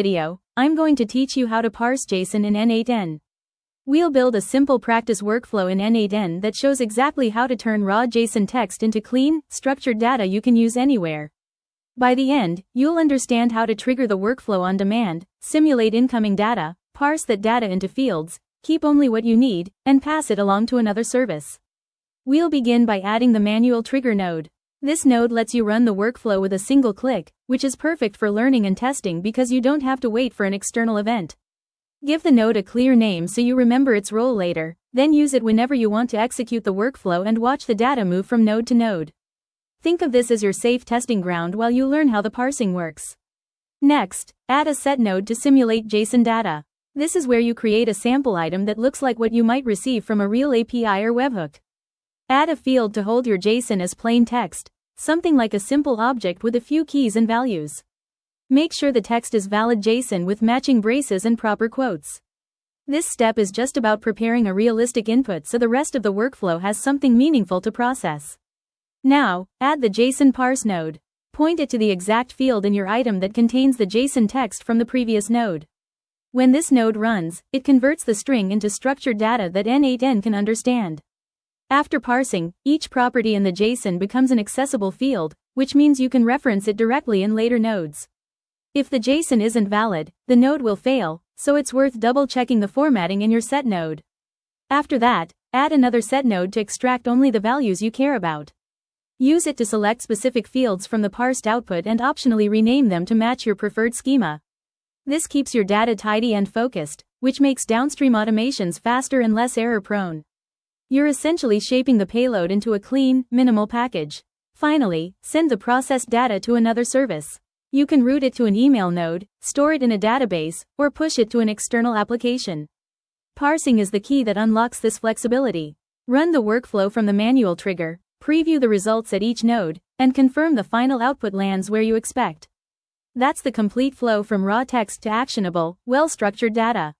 Video, I'm going to teach you how to parse JSON in n8n. We'll build a simple practice workflow in n8n that shows exactly how to turn raw JSON text into clean, structured data you can use anywhere. By the end, you'll understand how to trigger the workflow on demand, simulate incoming data, parse that data into fields, keep only what you need, and pass it along to another service. We'll begin by adding the manual trigger node. This node lets you run the workflow with a single click, which is perfect for learning and testing because you don't have to wait for an external event. Give the node a clear name so you remember its role later, then use it whenever you want to execute the workflow and watch the data move from node to node. Think of this as your safe testing ground while you learn how the parsing works. Next, add a set node to simulate JSON data. This is where you create a sample item that looks like what you might receive from a real API or webhook. Add a field to hold your JSON as plain text, something like a simple object with a few keys and values. Make sure the text is valid JSON with matching braces and proper quotes. This step is just about preparing a realistic input so the rest of the workflow has something meaningful to process. Now, add the JSON parse node. Point it to the exact field in your item that contains the JSON text from the previous node. When this node runs, it converts the string into structured data that n8n can understand. After parsing, each property in the JSON becomes an accessible field, which means you can reference it directly in later nodes. If the JSON isn't valid, the node will fail, so it's worth double-checking the formatting in your set node. After that, add another set node to extract only the values you care about. Use it to select specific fields from the parsed output and optionally rename them to match your preferred schema. This keeps your data tidy and focused, which makes downstream automations faster and less error-prone. You're essentially shaping the payload into a clean, minimal package. Finally, send the processed data to another service. You can route it to an email node, store it in a database, or push it to an external application. Parsing is the key that unlocks this flexibility. Run the workflow from the manual trigger, preview the results at each node, and confirm the final output lands where you expect. That's the complete flow from raw text to actionable, well-structured data.